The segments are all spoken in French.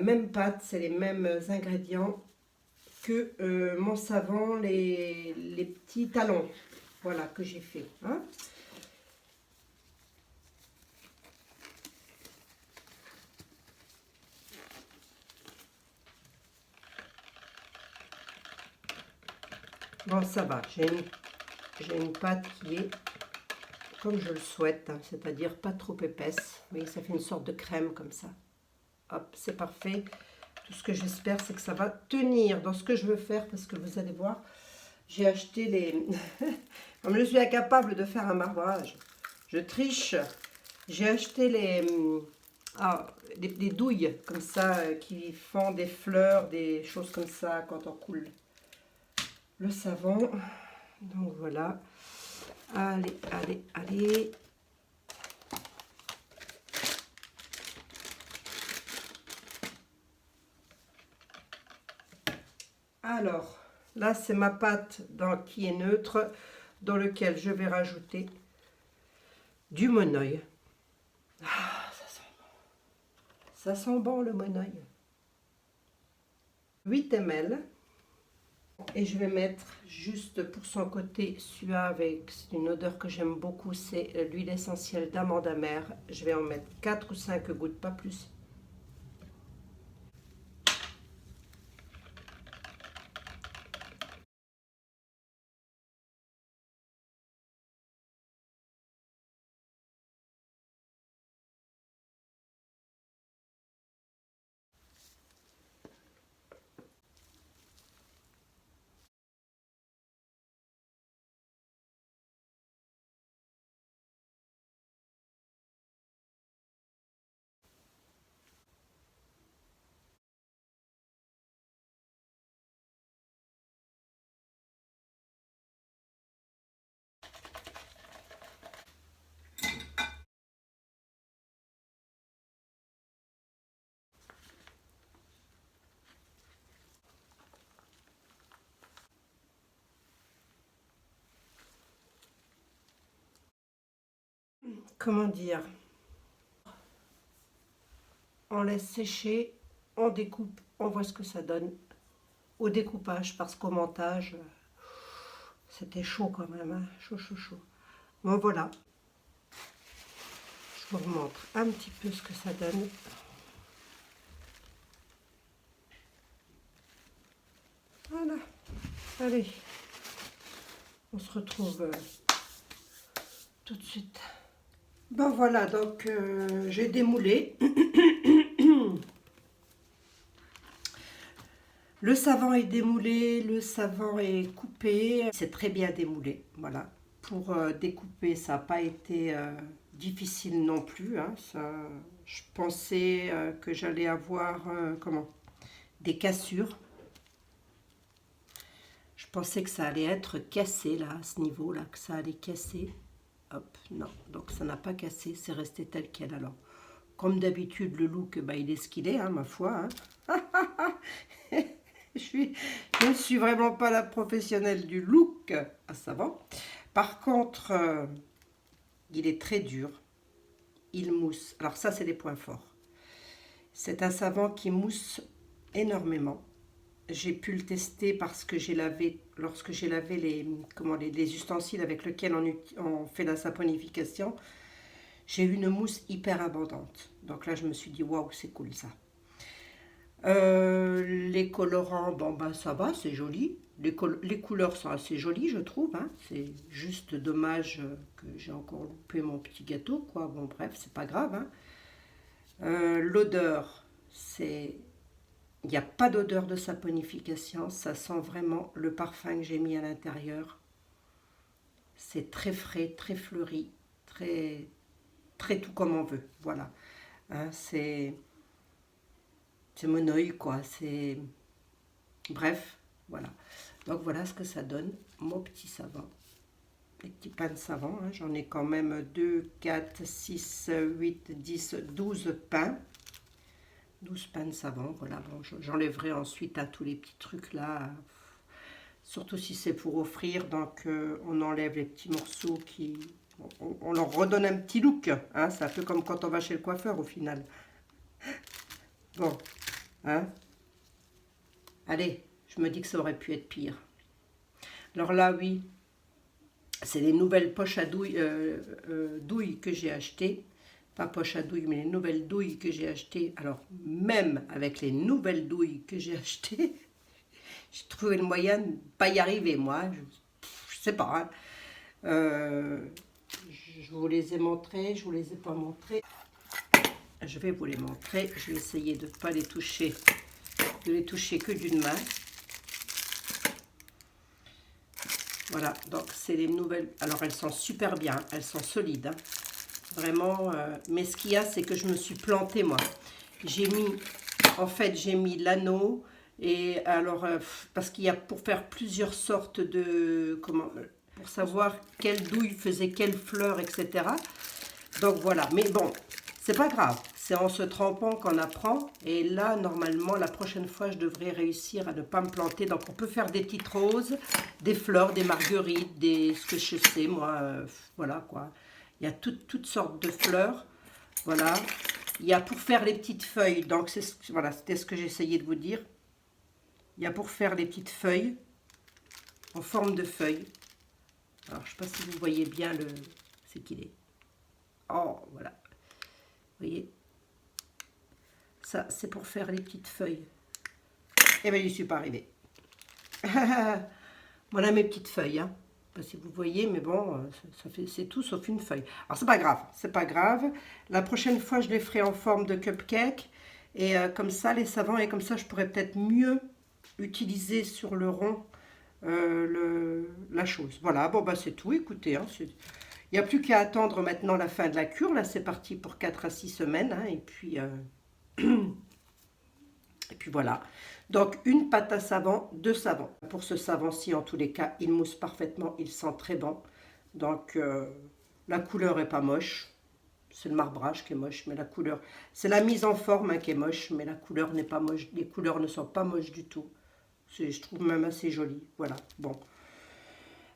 même pâte, c'est les mêmes ingrédients que mon savon, les petits talons. Voilà, que j'ai fait. Hein. Bon, ça va, j'ai une pâte qui est comme je le souhaite, hein, c'est-à-dire pas trop épaisse. Vous voyez, ça fait une sorte de crème comme ça. Hop, c'est parfait. Tout ce que j'espère, c'est que ça va tenir dans ce que je veux faire, parce que vous allez voir, j'ai acheté les... Comme je suis incapable de faire un marbrage, je triche. J'ai acheté des douilles comme ça, qui font des fleurs, des choses comme ça quand on coule le savon. Donc voilà. Allez, allez, allez. Alors, là, c'est ma pâte qui est neutre, dans lequel je vais rajouter du monoeil. Ah, ça sent bon. Ça sent bon le monoeil. 8 ml. Et je vais mettre, juste pour son côté suave, c'est une odeur que j'aime beaucoup, c'est l'huile essentielle d'amande amère. Je vais en mettre 4 ou 5 gouttes, pas plus. Comment dire? On laisse sécher, on découpe, on voit ce que ça donne au découpage, parce qu'au montage, c'était chaud quand même, hein? Chaud, chaud, chaud. Bon, voilà. Je vous remontre un petit peu ce que ça donne. Voilà. Allez. On se retrouve tout de suite. Ben voilà, donc j'ai démoulé. Le savon est démoulé, le savon est coupé. C'est très bien démoulé, voilà. Pour découper, ça n'a pas été difficile non plus. Hein. Je pensais que j'allais avoir des cassures. Je pensais que ça allait être cassé là, à ce niveau-là, que ça allait casser. Hop, non, donc ça n'a pas cassé, c'est resté tel quel. Alors, comme d'habitude, le look, bah, il est ce qu'il est, hein, ma foi. Hein. Je ne suis vraiment pas la professionnelle du look à savon. Par contre, il est très dur. Il mousse. Alors ça, c'est les points forts. C'est un savon qui mousse énormément. J'ai pu le tester parce que j'ai lavé, lorsque j'ai lavé les ustensiles avec lesquels on fait la saponification, j'ai eu une mousse hyper abondante. Donc là, je me suis dit, waouh, c'est cool ça. Les colorants, bon ben ça va, c'est joli. Les couleurs sont assez jolies, je trouve. Hein. C'est juste dommage que j'ai encore loupé mon petit gâteau, quoi. Bon, bref, c'est pas grave. Hein. L'odeur, il n'y a pas d'odeur de saponification. Ça sent vraiment le parfum que j'ai mis à l'intérieur. C'est très frais, très fleuri, très, très tout comme on veut. Voilà. Hein, c'est monoï, quoi. C'est... Bref, voilà. Donc voilà ce que ça donne, mon petit savon. Les petits pains de savon, hein. J'en ai quand même 2, 4, 6, 8, 10, 12 pains. 12 pains de savon, voilà. Bon, j'enlèverai ensuite à tous les petits trucs là. Surtout si c'est pour offrir, donc on enlève les petits morceaux qui... On leur redonne un petit look, hein. C'est un peu comme quand on va chez le coiffeur au final. Bon, Hein? Allez, je me dis que ça aurait pu être pire. Alors là, oui, c'est les nouvelles poches à douille, douilles que j'ai achetées. Pas poche à douille, mais les nouvelles douilles que j'ai achetées. Alors, même avec les nouvelles douilles que j'ai achetées, j'ai trouvé le moyen de ne pas y arriver, moi. Je sais pas. Hein. Je vous les ai montrées, je vous les ai pas montrées. Je vais vous les montrer. Je vais essayer de ne pas les toucher, de les toucher que d'une main. Voilà, donc c'est les nouvelles. Alors elles sont super bien, elles sont solides. Hein. Vraiment, mais ce qu'il y a, c'est que je me suis plantée, moi. J'ai mis, en fait, j'ai mis l'anneau. Et alors, parce qu'il y a pour faire plusieurs sortes de, comment, pour savoir quelle douille faisait quelle fleur, etc. Donc voilà, mais bon, c'est pas grave. C'est en se trompant qu'on apprend. Et là, normalement, la prochaine fois, je devrais réussir à ne pas me planter. Donc on peut faire des petites roses, des fleurs, des marguerites, des ce que je sais, moi, voilà quoi. Il y a toutes sortes de fleurs, voilà. Il y a pour faire les petites feuilles, donc voilà, c'était ce que j'essayais de vous dire. Il y a pour faire les petites feuilles, en forme de feuilles. Alors, je ne sais pas si vous voyez bien le... C'est qu'il est. Oh, voilà. Vous voyez? Ça, c'est pour faire les petites feuilles. Eh bien, je n'y suis pas arrivée. Voilà mes petites feuilles, hein. Je sais pas si vous voyez, mais bon, c'est tout sauf une feuille. Alors, c'est pas grave, c'est pas grave. La prochaine fois, je les ferai en forme de cupcake. Et comme ça, les savants, et comme ça, je pourrais peut-être mieux utiliser sur le rond la chose. Voilà, bon, bah c'est tout, écoutez. Hein, il n'y a plus qu'à attendre maintenant la fin de la cure. Là, c'est parti pour 4 à 6 semaines. Hein, et puis... Et puis voilà. Donc, une pâte à savon, 2 savons. Pour ce savon-ci, en tous les cas, il mousse parfaitement. Il sent très bon. Donc, la couleur est pas moche. C'est le marbrage qui est moche, mais la couleur... C'est la mise en forme hein, qui est moche, mais la couleur n'est pas moche. Les couleurs ne sont pas moches du tout. Je trouve même assez joli. Voilà, bon.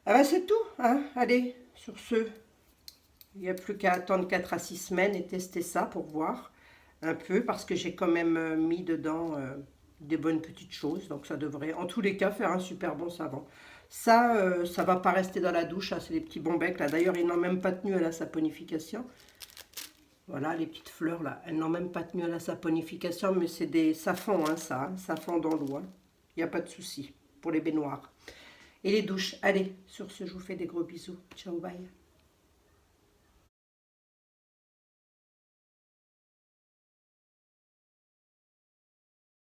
Ah ben, c'est tout. Hein. Allez, sur ce, il n'y a plus qu'à attendre 4 à 6 semaines et tester ça pour voir un peu, parce que j'ai quand même mis dedans des bonnes petites choses, donc ça devrait en tous les cas faire un super bon savon. Ça, ça va pas rester dans la douche, hein, c'est les petits bons becs là. D'ailleurs, ils n'ont même pas tenu à la saponification. Voilà, les petites fleurs là, elles n'ont même pas tenu à la saponification, mais c'est des... ça fond, hein, ça, hein, ça fond dans l'eau. Hein. Il n'y a pas de souci pour les baignoires. Et les douches. Allez, sur ce, je vous fais des gros bisous. Ciao, bye.